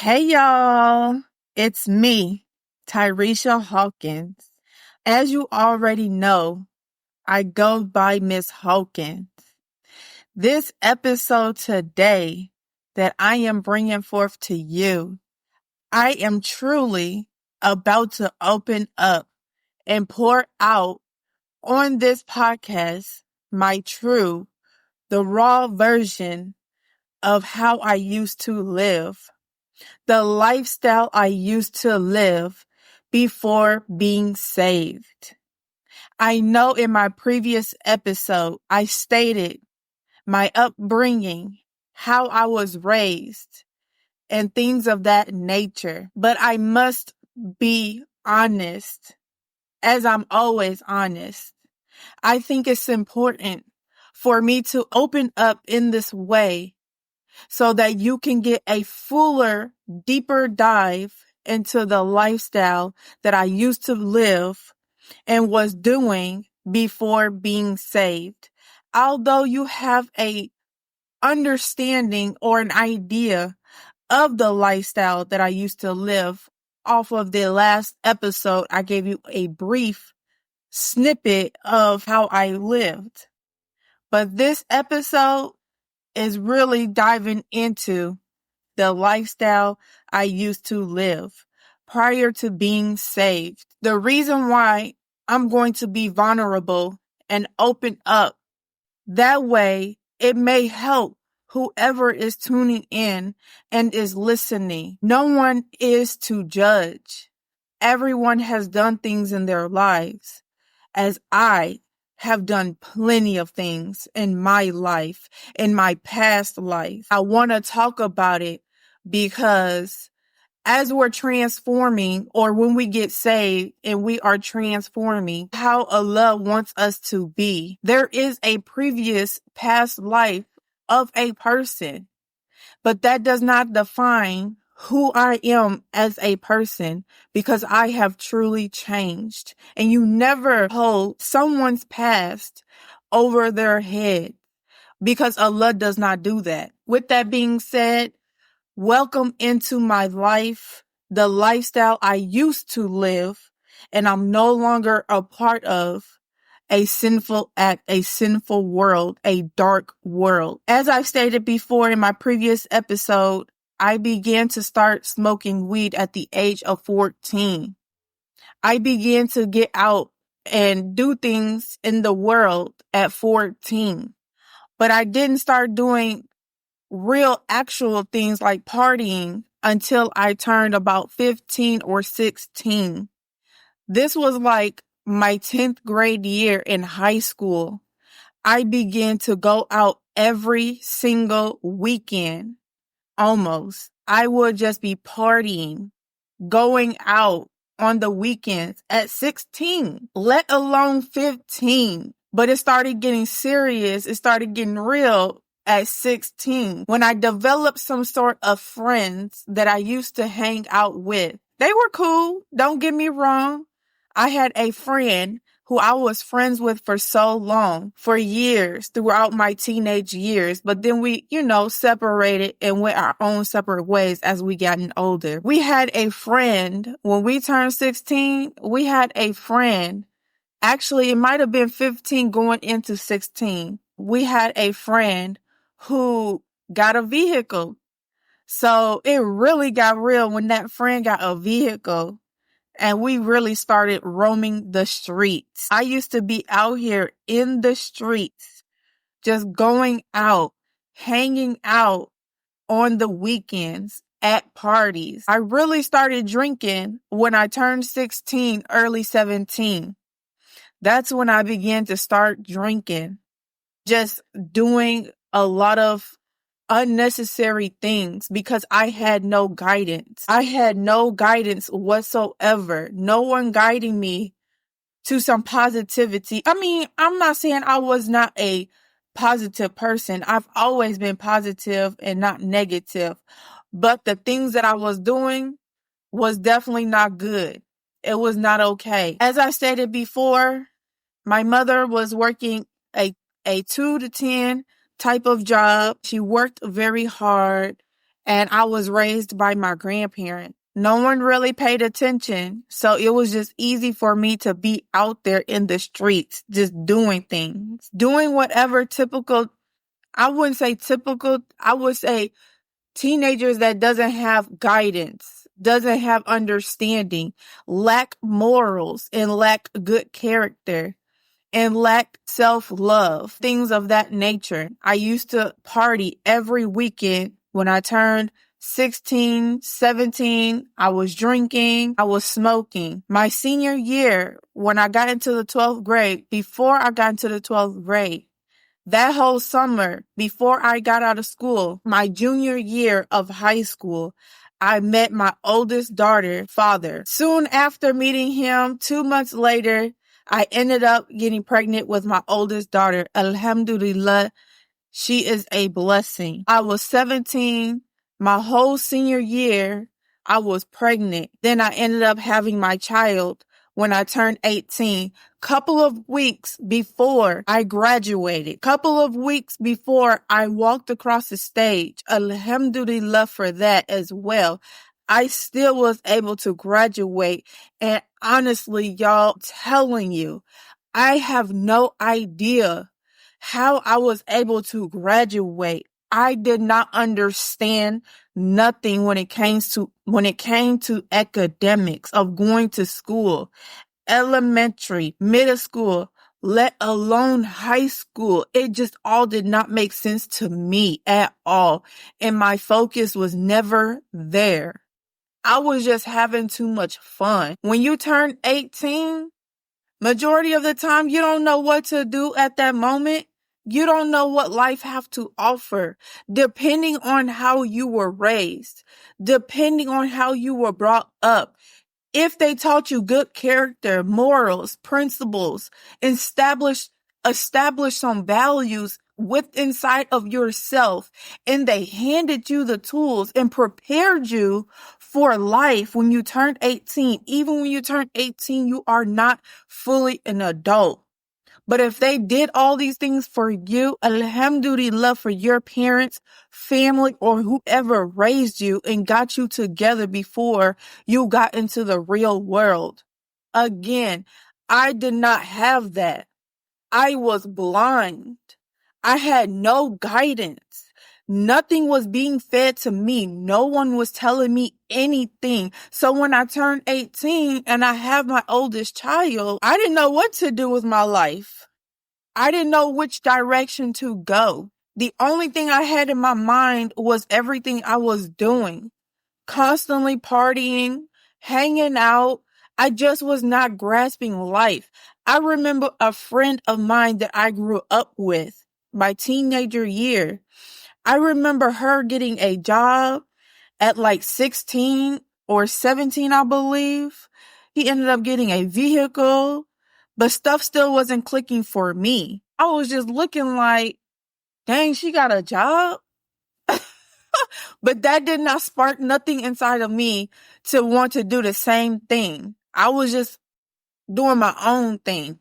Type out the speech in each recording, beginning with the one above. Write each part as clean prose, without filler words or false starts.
Hey y'all, it's me, Tyresha Hawkins. As you already know, I go by Miss Hawkins. This episode today that I am bringing forth to you, I am truly about to open up and pour out on this podcast the raw version of how I used to live. The lifestyle I used to live before being saved. I know in my previous episode, I stated my upbringing, how I was raised, and things of that nature. But I must be honest, as I'm always honest. I think it's important for me to open up in this way so that you can get a fuller, deeper dive into the lifestyle that I used to live and was doing before being saved. Although you have a understanding or an idea of the lifestyle that I used to live off of the last episode, I gave you a brief snippet of how I lived. But this episode is really diving into the lifestyle I used to live prior to being saved. The reason why I'm going to be vulnerable and open up, that way it may help whoever is tuning in and is listening. No one is to judge. Everyone has done things in their lives, as I have done plenty of things in my life, in my past life. I want to talk about it because as we're transforming, or when we get saved and we are transforming how Allah wants us to be, there is a previous past life of a person, but that does not define who I am as a person, because I have truly changed. And you never hold someone's past over their head, because Allah does not do that. With that being said, welcome into my life, the lifestyle I used to live, and I'm no longer a part of a sinful act, a sinful world, a dark world. As I stated before in my previous episode, I began to start smoking weed at the age of 14. I began to get out and do things in the world at 14. But I didn't start doing real actual things like partying until I turned about 15 or 16. This was like my 10th grade year in high school. I began to go out every single weekend, almost. I would just be partying, going out on the weekends at 16, let alone 15. But it started getting serious. It started getting real at 16 when I developed some sort of friends that I used to hang out with. They were cool. Don't get me wrong. I had a friend who I was friends with for so long, for years, throughout my teenage years. But then we, separated and went our own separate ways as we gotten older. We had a friend, when we turned 16, we had a friend. Actually, it might have been 15 going into 16. We had a friend who got a vehicle. So it really got real when that friend got a vehicle. And we really started roaming the streets. I used to be out here in the streets, just going out, hanging out on the weekends at parties. I really started drinking when I turned 16, early 17. That's when I began to start drinking, just doing a lot of unnecessary things because I had no guidance. I had no guidance whatsoever. No one guiding me to some positivity. I mean, I'm not saying I was not a positive person. I've always been positive and not negative. But the things that I was doing was definitely not good. It was not okay. As I stated before, my mother was working a 2 to 10 type of job. She worked very hard And I was raised by my grandparents. No one really paid attention. So it was just easy for me to be out there in the streets, just doing things, doing whatever typical, I wouldn't say typical, I would say teenagers that doesn't have guidance, doesn't have understanding, lack morals and lack good character and lack self-love, things of that nature. I used to party every weekend. When I turned 16, 17, I was drinking, I was smoking. My senior year, when I got into the 12th grade, before I got into the 12th grade, that whole summer, before I got out of school, my junior year of high school, I met my oldest daughter's father. Soon after meeting him, 2 months later, I ended up getting pregnant with my oldest daughter. Alhamdulillah, she is a blessing. I was 17. My whole senior year, I was pregnant. Then I ended up having my child when I turned 18. Couple of weeks before I graduated. Couple of weeks before I walked across the stage. Alhamdulillah for that as well. I still was able to graduate. And honestly, y'all, telling you, I have no idea how I was able to graduate. I did not understand nothing when it came to academics of going to school, elementary, middle school, let alone high school. It just all did not make sense to me at all. And my focus was never there. I was just having too much fun. When you turn 18, majority of the time, you don't know what to do at that moment. You don't know what life have to offer, depending on how you were raised, depending on how you were brought up. If they taught you good character, morals, principles, establish some values inside of yourself, and they handed you the tools and prepared you for life when you turned 18. Even when you turn 18, you are not fully an adult. But if they did all these things for you, alhamdulillah for your parents, family, or whoever raised you and got you together before you got into the real world. Again, I did not have that. I was blind. I had no guidance. Nothing was being fed to me. No one was telling me anything. So when I turned 18 and I have my oldest child, I didn't know what to do with my life. I didn't know which direction to go. The only thing I had in my mind was everything I was doing. Constantly partying, hanging out. I just was not grasping life. I remember a friend of mine that I grew up with my teenager year. I remember her getting a job at like 16 or 17, I believe. He ended up getting a vehicle, but stuff still wasn't clicking for me. I was just looking like, dang, she got a job? But that did not spark nothing inside of me to want to do the same thing. I was just doing my own thing.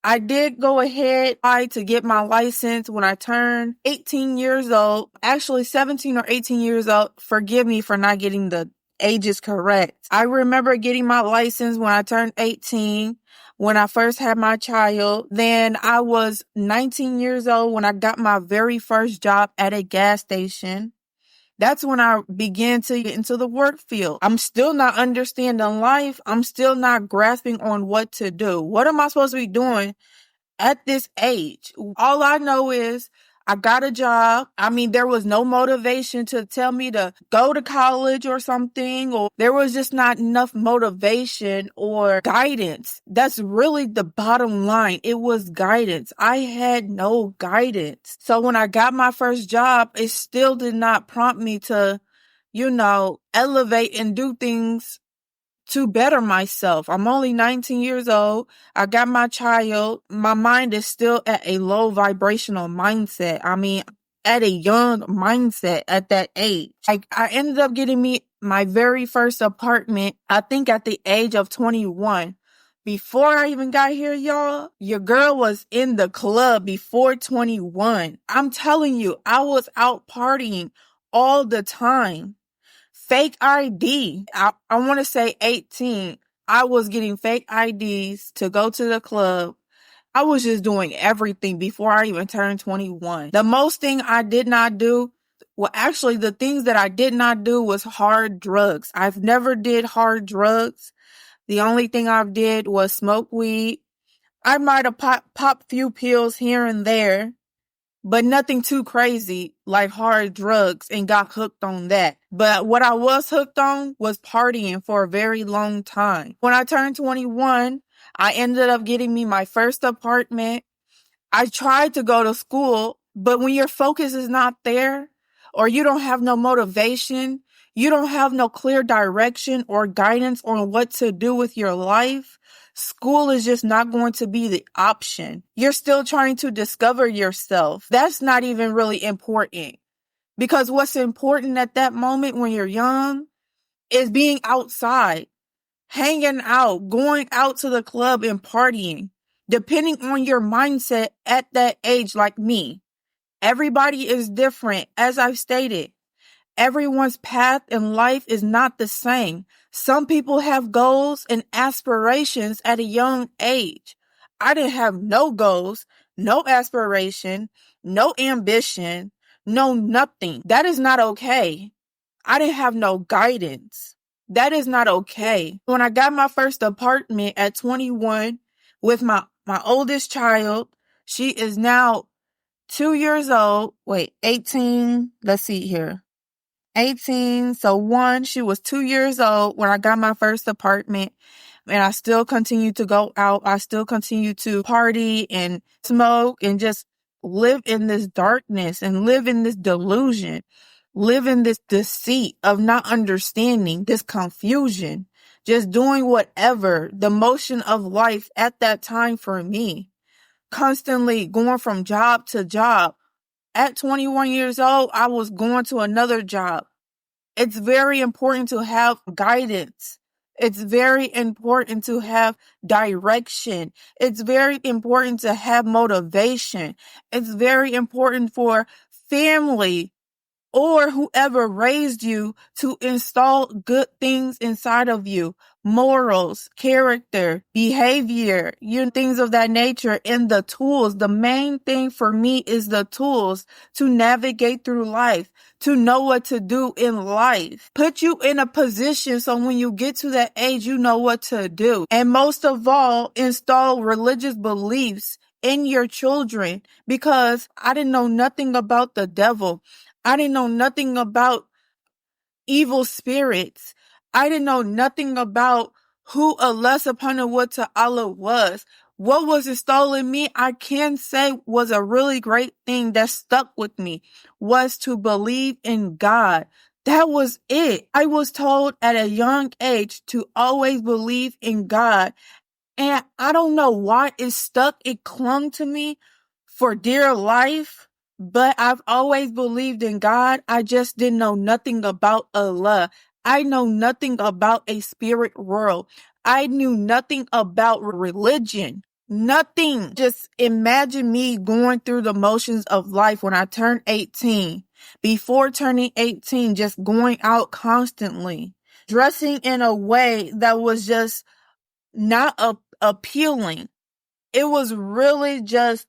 I did go ahead to get my license when I turned 18 years old, actually 17 or 18 years old. Forgive me for not getting the ages correct. I remember getting my license when I turned 18, when I first had my child. Then I was 19 years old when I got my very first job at a gas station. That's when I began to get into the work field. I'm still not understanding life. I'm still not grasping on what to do. What am I supposed to be doing at this age? All I know is I got a job. I mean, there was no motivation to tell me to go to college or something, or there was just not enough motivation or guidance. That's really the bottom line. It was guidance. I had no guidance. So when I got my first job, it still did not prompt me to, elevate and do things to better myself. I'm only 19 years old. I got my child. My mind is still at a low vibrational mindset. I mean, at a young mindset at that age. I ended up getting me my very first apartment, I think at the age of 21. Before I even got here, y'all, your girl was in the club before 21. I'm telling you, I was out partying all the time. Fake ID. I want to say 18. I was getting fake IDs to go to the club. I was just doing everything before I even turned 21. The most thing I did not do, well, actually, the things that I did not do was hard drugs. I've never did hard drugs. The only thing I've did was smoke weed. I might have popped few pills here and there, but nothing too crazy like hard drugs and got hooked on that. But what I was hooked on was partying for a very long time. When I turned 21, I ended up getting me my first apartment. I tried to go to school, but when your focus is not there, or you don't have no motivation, you don't have no clear direction or guidance on what to do with your life, school is just not going to be the option. You're still trying to discover yourself. That's not even really important, because what's important at that moment when you're young is being outside, hanging out, going out to the club and partying. Depending on your mindset at that age, like me, everybody is different. As I've stated, everyone's path in life is not the same. Some people have goals and aspirations at a young age. I didn't have no goals, no aspiration, no ambition, no nothing. That is not okay. I didn't have no guidance. That is not okay. When I got my first apartment at 21 with my oldest child, she is now 2 years old. 18. Let's see here. 18. So she was 2 years old when I got my first apartment, and I still continue to go out. I still continue to party and smoke and just live in this darkness and live in this delusion, live in this deceit of not understanding, this confusion, just doing whatever, the motion of life at that time for me, constantly going from job to job. At 21 years old, I was going to another job. It's very important to have guidance. It's very important to have direction. It's very important to have motivation. It's very important for family or whoever raised you to install good things inside of you. Morals, character, behavior, things of that nature, and the tools. The main thing for me is the tools to navigate through life, to know what to do in life. Put you in a position so when you get to that age, you know what to do. And most of all, install religious beliefs in your children, because I didn't know nothing about the devil. I didn't know nothing about evil spirits. I didn't know nothing about who Allah subhanahu wa ta'ala was. What was installed in me, I can say was a really great thing that stuck with me, was to believe in God. That was it. I was told at a young age to always believe in God. And I don't know why it stuck. It clung to me for dear life. But I've always believed in God. I just didn't know nothing about Allah. I know nothing about a spirit world. I knew nothing about religion. Nothing. Just imagine me going through the motions of life when I turned 18. Before turning 18, just going out constantly, dressing in a way that was just not appealing. It was really just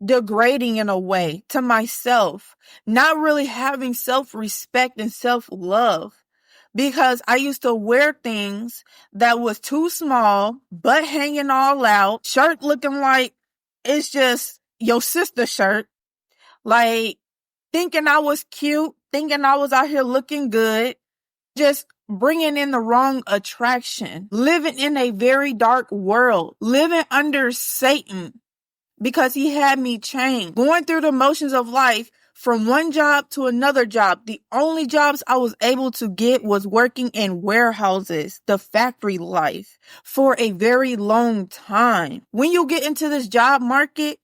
degrading in a way to myself, not really having self-respect and self-love, because I used to wear things that was too small, butt hanging all out, shirt looking like it's just your sister's shirt, like thinking I was cute, thinking I was out here looking good, just bringing in the wrong attraction, living in a very dark world, living under Satan, because he had me chained, going through the motions of life from one job to another job. The only jobs I was able to get was working in warehouses, the factory life, for a very long time. When you get into this job market,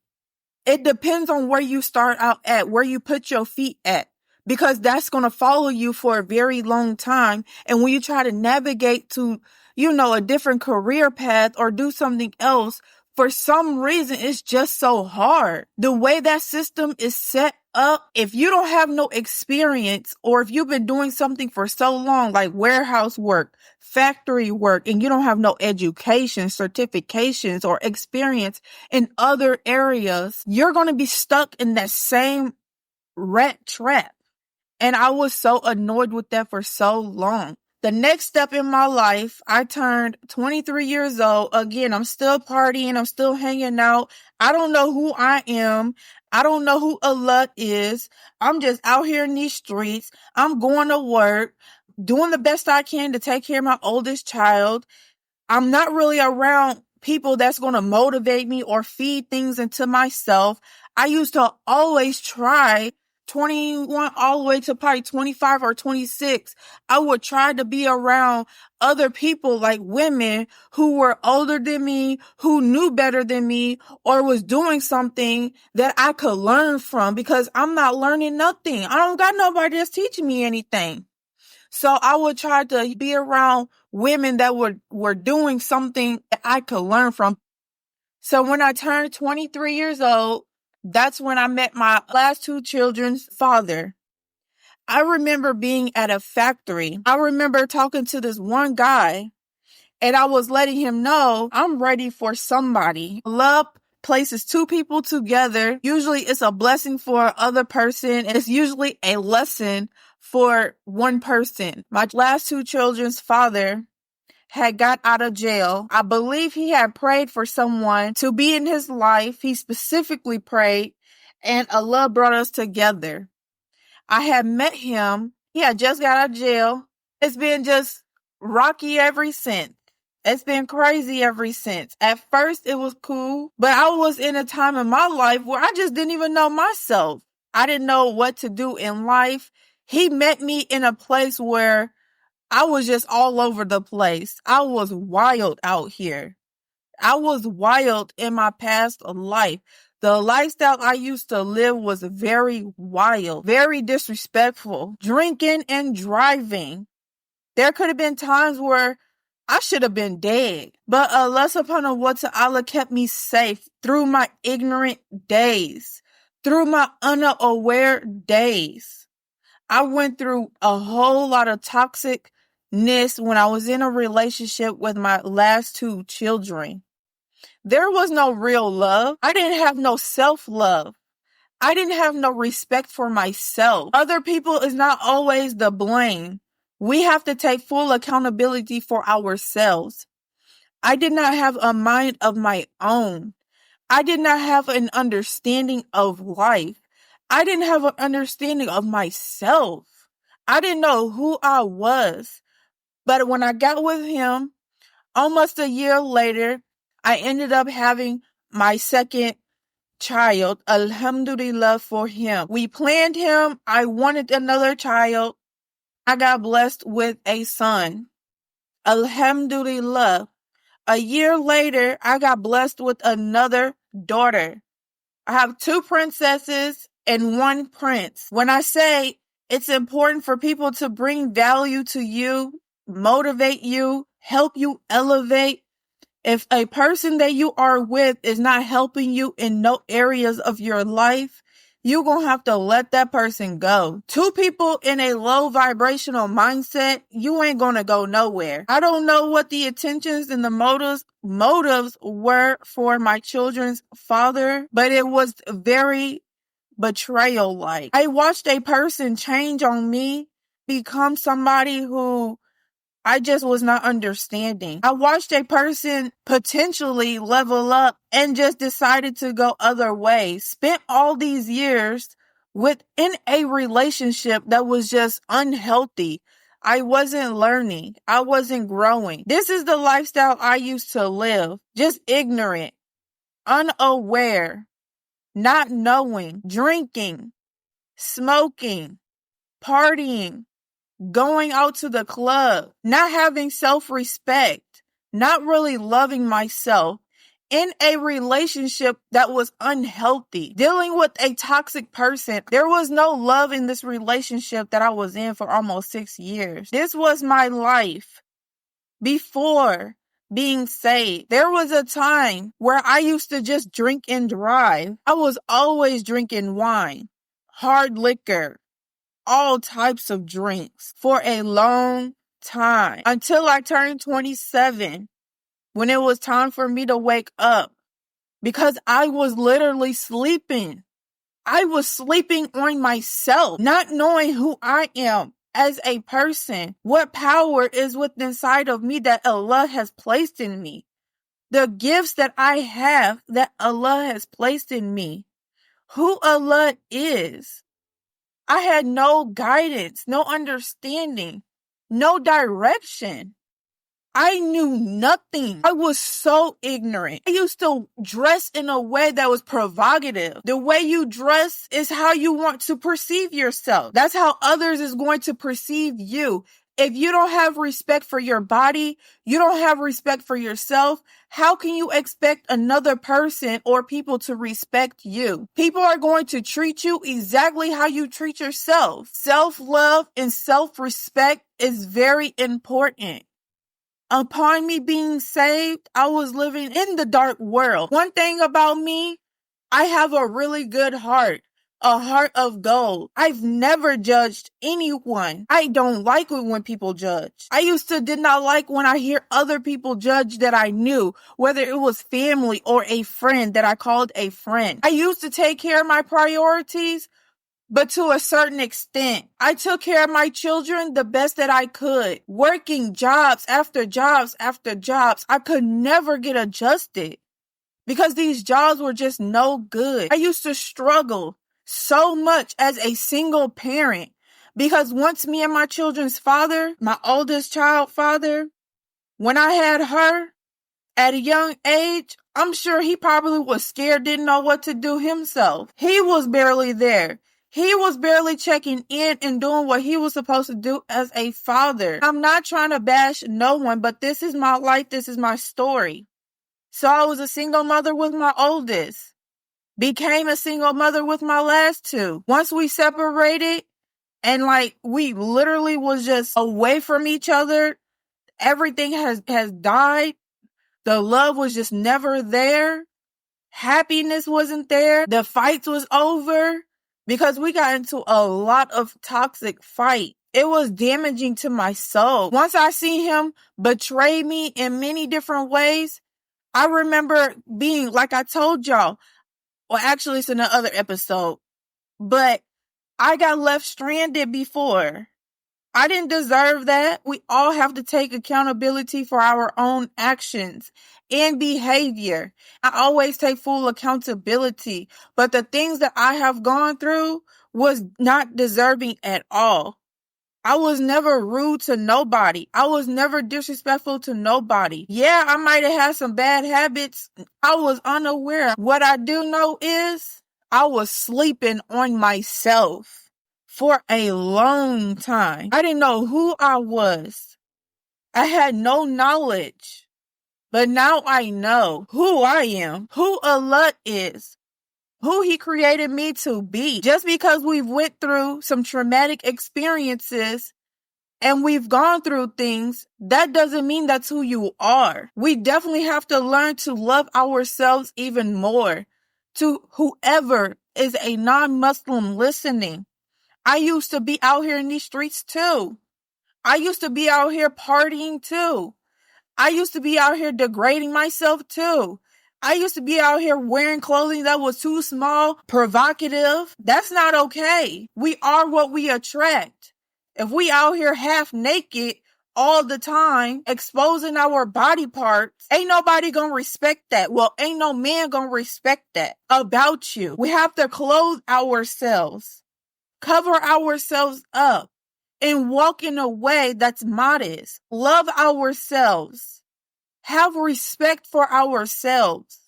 it depends on where you start out at, where you put your feet at, because that's going to follow you for a very long time. And when you try to navigate to, a different career path or do something else, For some reason, it's just so hard. The way that system is set up, if you don't have no experience, or if you've been doing something for so long, like warehouse work, factory work, and you don't have no education, certifications, or experience in other areas, you're going to be stuck in that same rat trap. And I was so annoyed with that for so long. The next step in my life, I turned 23 years old. Again, I'm still partying. I'm still hanging out. I don't know who I am. I don't know who Allah is. I'm just out here in these streets. I'm going to work, doing the best I can to take care of my oldest child. I'm not really around people that's going to motivate me or feed things into myself. I used to always try 21 all the way to probably 25 or 26. I would try to be around other people, like women who were older than me, who knew better than me, or was doing something that I could learn from, because I'm not learning nothing. I don't got nobody that's teaching me anything. So I would try to be around women that were doing something that I could learn from. So when I turned 23 years old, that's when I met my last two children's father. I remember being at a factory. I remember talking to this one guy, and I was letting him know I'm ready for somebody. Love places two people together. Usually it's a blessing for other person. It's usually a lesson for one person. My last two children's father had got out of jail. I believe he had prayed for someone to be in his life. He specifically prayed, and Allah brought us together. I had met him. He had just got out of jail. It's been just rocky ever since. It's been crazy ever since. At first, it was cool, but I was in a time in my life where I just didn't even know myself. I didn't know what to do in life. He met me in a place where I was just all over the place. I was wild out here. I was wild in my past life. The lifestyle I used to live was very wild, very disrespectful, drinking and driving. There could have been times where I should have been dead, but Allah subhanahu wa ta'ala kept me safe through my ignorant days, through my unaware days. I went through a whole lot of toxicness when I was in a relationship with my last two children. There was no real love. I didn't have no self-love. I didn't have no respect for myself. Other people is not always the blame. We have to take full accountability for ourselves. I did not have a mind of my own. I did not have an understanding of life. I didn't have an understanding of myself. I didn't know who I was. But when I got with him, almost a year later, I ended up having my second child. Alhamdulillah for him. We planned him. I wanted another child. I got blessed with a son. Alhamdulillah. A year later, I got blessed with another daughter. I have two princesses and one prince. When I say it's important for people to bring value to you, motivate you, help you elevate, if a person that you are with is not helping you in no areas of your life, you're going to have to let that person go. Two people in a low vibrational mindset, you ain't going to go nowhere. I don't know what the intentions and the motives were for my children's father, but it was very betrayal-like. I watched a person change on me, become somebody who I just was not understanding. I watched a person potentially level up and just decided to go other ways. Spent all these years within a relationship that was just unhealthy. I wasn't learning. I wasn't growing. This is the lifestyle I used to live. Just ignorant, unaware, not knowing, drinking, smoking, partying, going out to the club, not having self-respect, not really loving myself, in a relationship that was unhealthy, dealing with a toxic person. There was no love in this relationship that I was in for almost 6 years. This was my life before being saved. There was a time where I used to just drink and drive. I was always drinking wine, hard liquor, all types of drinks for a long time until I turned 27, when it was time for me to wake up, because I was literally sleeping. I was sleeping on myself, not knowing who I am as a person, what power is within inside of me that Allah has placed in me, the gifts that I have that Allah has placed in me, who Allah is. I had no guidance, no understanding, no direction. I knew nothing. I was so ignorant. I used to dress in a way that was provocative. The way you dress is how you want to perceive yourself. That's how others is going to perceive you. If you don't have respect for your body, you don't have respect for yourself, how can you expect another person or people to respect you? People are going to treat you exactly how you treat yourself. Self-love and self-respect is very important. Upon me being saved, I was living in the dark world. One thing about me, I have a really good heart, a heart of gold. I've never judged anyone. I don't like it when people judge. I did not like when I hear other people judge that I knew, whether it was family or a friend that I called a friend. I used to take care of my priorities, but to a certain extent. I took care of my children the best that I could, working jobs after jobs after jobs. I could never get adjusted because these jobs were just no good. I used to struggle so much as a single parent because once me and my children's father, my oldest child father, when I had her at a young age, I'm sure he probably was scared, didn't know what to do himself. He was barely there. He was barely checking in and doing what he was supposed to do as a father. I'm not trying to bash no one, but this is my life. This is my story. So I was a single mother with my oldest. Became a single mother with my last two. Once we separated and we literally was just away from each other, everything has died. The love was just never there. Happiness wasn't there. The fights was over. Because we got into a lot of toxic fight. It was damaging to my soul. Once I see him betray me in many different ways, I remember being, like I told y'all, well, actually it's in another episode, but I got left stranded before. I didn't deserve that. We all have to take accountability for our own actions and behavior. I always take full accountability, but the things that I have gone through was not deserving at all. I was never rude to nobody. I was never disrespectful to nobody. Yeah, I might have had some bad habits. I was unaware. What I do know is I was sleeping on myself for a long time. I didn't know who I was. I had no knowledge. But now I know who I am, who Allah is, who He created me to be. Just because we've went through some traumatic experiences and we've gone through things, that doesn't mean that's who you are. We definitely have to learn to love ourselves even more. To whoever is a non-Muslim listening, I used to be out here in these streets too. I used to be out here partying too. I used to be out here degrading myself too. I used to be out here wearing clothing that was too small, provocative. That's not okay. We are what we attract. If we out here half naked all the time, exposing our body parts, ain't nobody gonna respect that. Well, ain't no man gonna respect that about you. We have to clothe ourselves, cover ourselves up, and walk in a way that's modest. Love ourselves. Have respect for ourselves.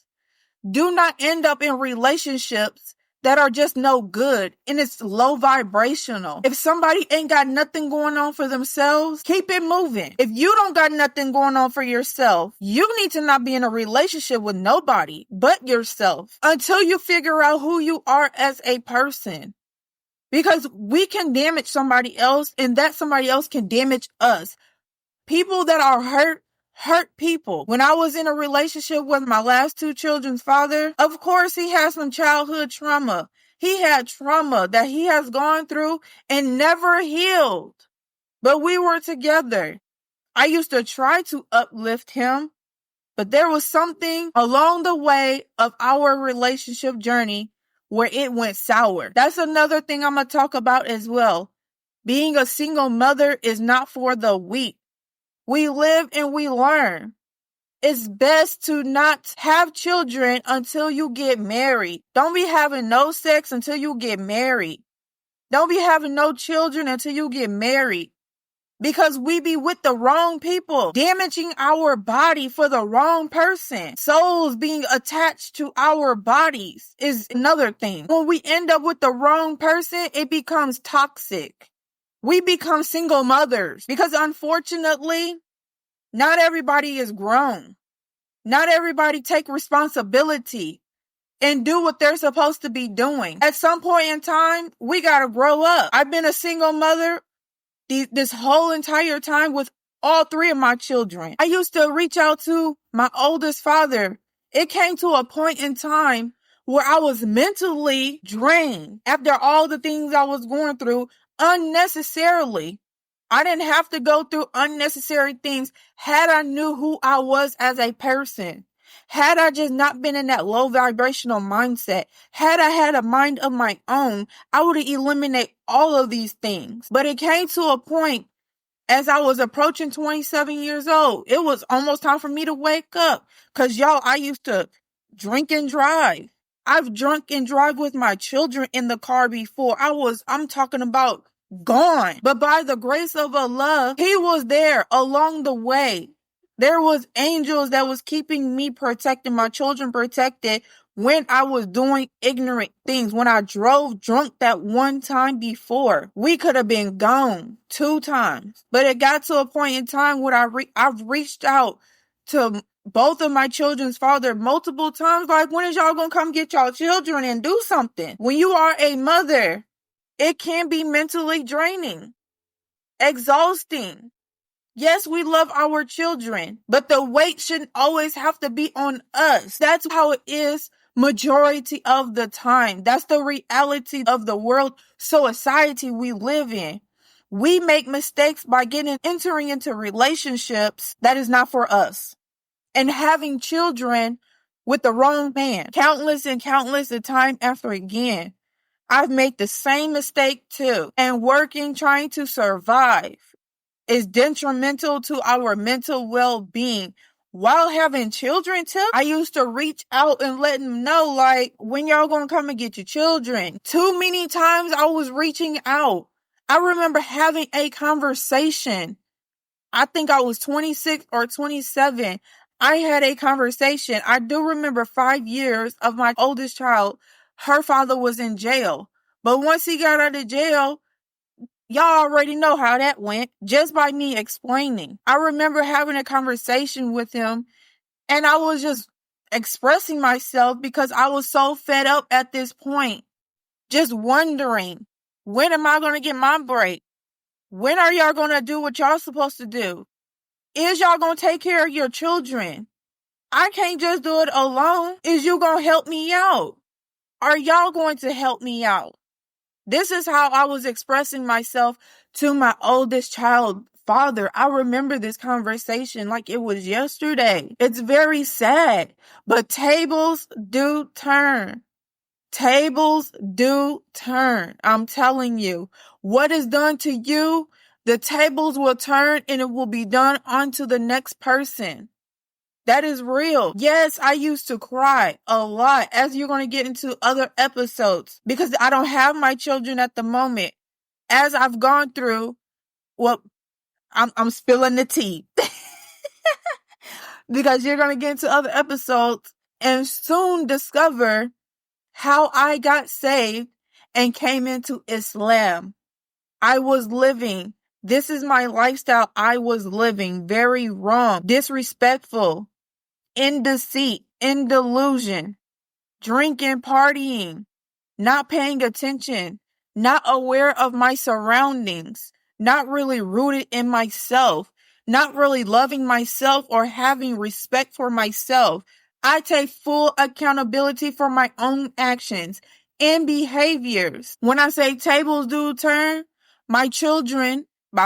Do not end up in relationships that are just no good and it's low vibrational. If somebody ain't got nothing going on for themselves, keep it moving. If you don't got nothing going on for yourself, you need to not be in a relationship with nobody but yourself until you figure out who you are as a person. Because we can damage somebody else and that somebody else can damage us. People that are hurt hurt people. When I was in a relationship with my last two children's father, of course he had some childhood trauma. He had trauma that he has gone through and never healed. But we were together. I used to try to uplift him, but there was something along the way of our relationship journey where it went sour. That's another thing I'm going to talk about as well. Being a single mother is not for the weak. We live and we learn. It's best to not have children until you get married. Don't be having no sex until you get married. Don't be having no children until you get married. Because we be with the wrong people, damaging our body for the wrong person. Souls being attached to our bodies is another thing. When we end up with the wrong person, it becomes toxic. We become single mothers because unfortunately, not everybody is grown. Not everybody take responsibility and do what they're supposed to be doing. At some point in time, we gotta grow up. I've been a single mother this whole entire time with all three of my children. I used to reach out to my oldest father. It came to a point in time where I was mentally drained after all the things I was going through unnecessarily. I didn't have to go through unnecessary things had I knew who I was as a person. Had I just not been in that low vibrational mindset, had I had a mind of my own, I would have eliminated all of these things. But it came to a point as I was approaching 27 years old, it was almost time for me to wake up. Cause y'all, I used to drink and drive. I've drunk and drive with my children in the car before. I'm talking about gone. But by the grace of Allah, He was there along the way. There was angels that was keeping me protected, my children protected when I was doing ignorant things. When I drove drunk that one time before, we could have been gone 2 times. But it got to a point in time where I've reached out to both of my children's father multiple times. Like, when is y'all gonna come get y'all children and do something? When you are a mother, it can be mentally draining, exhausting. Yes, we love our children, but the weight shouldn't always have to be on us. That's how it is majority of the time. That's the reality of the world society we live in. We make mistakes by entering into relationships that is not for us and having children with the wrong man. Countless and time after again. I've made the same mistake too, and trying to survive is detrimental to our mental well-being. While having children too, I used to reach out and let them know, like, when y'all gonna come and get your children? Too many times I was reaching out. I remember having a conversation. I think I was 26 or 27. I had a conversation. I do remember 5 years of my oldest child. Her father was in jail. But once he got out of jail, y'all already know how that went, just by me explaining. I remember having a conversation with him, and I was just expressing myself because I was so fed up at this point. Just wondering, when am I going to get my break? When are y'all going to do what y'all supposed to do? Is y'all going to take care of your children? I can't just do it alone. Is you going to help me out? Are y'all going to help me out? This is how I was expressing myself to my oldest child father. I remember this conversation like it was yesterday. It's very sad, but tables do turn. Tables do turn. I'm telling you, what is done to you, the tables will turn and it will be done onto the next person. That is real. Yes, I used to cry a lot, as you're going to get into other episodes, because I don't have my children at the moment. As I've gone through, well, I'm spilling the tea because you're going to get into other episodes and soon discover how I got saved and came into Islam. I was living. This is my lifestyle. I was living very wrong, disrespectful, in deceit, in delusion, drinking, partying, not paying attention, not aware of my surroundings, not really rooted in myself, not really loving myself or having respect for myself. I take full accountability for my own actions and behaviors. When I say tables do turn, my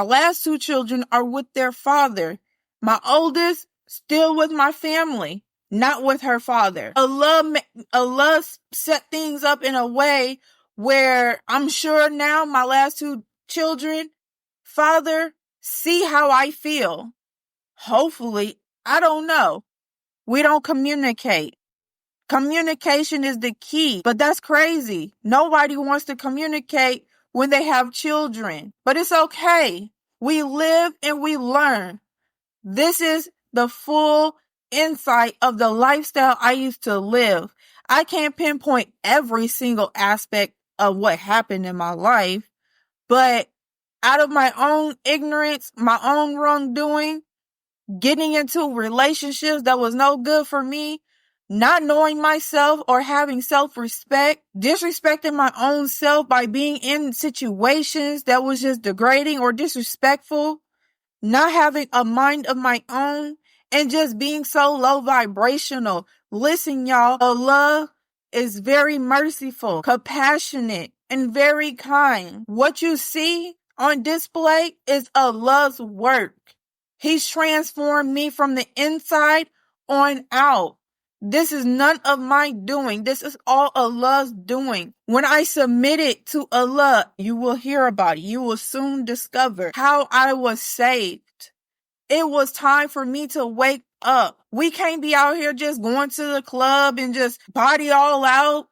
last two children are with their father. My oldest, still with my family, not with her father. Allah set things up in a way where I'm sure now my last two children, father, see how I feel. Hopefully, I don't know. We don't communicate. Communication is the key, but that's crazy. Nobody wants to communicate when they have children, but it's okay. We live and we learn. This is the full insight of the lifestyle I used to live. I can't pinpoint every single aspect of what happened in my life, but out of my own ignorance, my own wrongdoing, getting into relationships that was no good for me, not knowing myself or having self-respect, disrespecting my own self by being in situations that was just degrading or disrespectful, not having a mind of my own, and just being so low vibrational. Listen, y'all, Allah is very merciful, compassionate, and very kind. What you see on display is Allah's work. He's transformed me from the inside on out. This is none of my doing. This is all Allah's doing. When I submitted to Allah, you will hear about it. You will soon discover how I was saved. It was time for me to wake up. We can't be out here just going to the club and just body all out.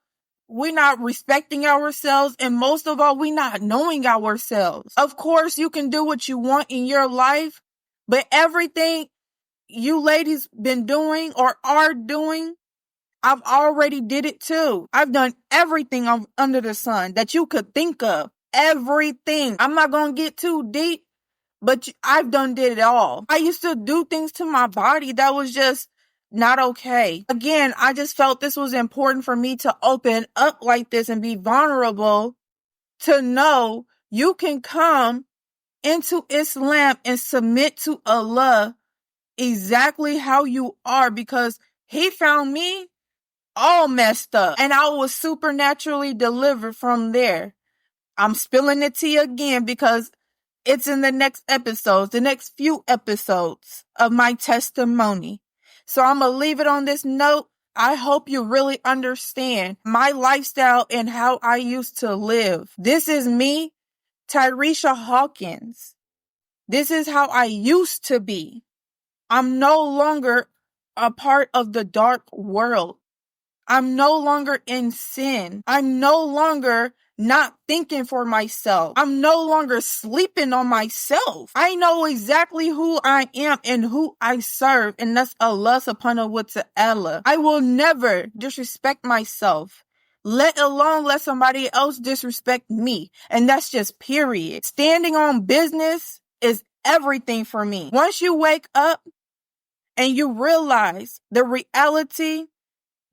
We're not respecting ourselves, and most of all, we're not knowing ourselves. Of course, you can do what you want in your life, but everything you ladies been doing or are doing, I've already did it too. I've done everything under the sun that you could think of. Everything. I'm not going to get too deep, but I've did it all. I used to do things to my body that was just not okay. Again, I just felt this was important for me to open up like this and be vulnerable, to know you can come into Islam and submit to Allah exactly how you are, because He found me all messed up and I was supernaturally delivered from there. I'm spilling the tea again because it's in the next episodes, the next few episodes of my testimony. So I'm going to leave it on this note. I hope you really understand my lifestyle and how I used to live. This is me, Tyresha Hawkins. This is how I used to be. I'm no longer a part of the dark world. I'm no longer in sin. I'm no longer not thinking for myself. I'm no longer sleeping on myself. I know exactly who I am and who I serve, and that's Allah subhanahu wa ta'ala. I will never disrespect myself, let alone let somebody else disrespect me. And that's just period. Standing on business is everything for me. Once you wake up and you realize the reality,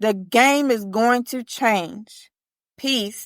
the game is going to change. Peace.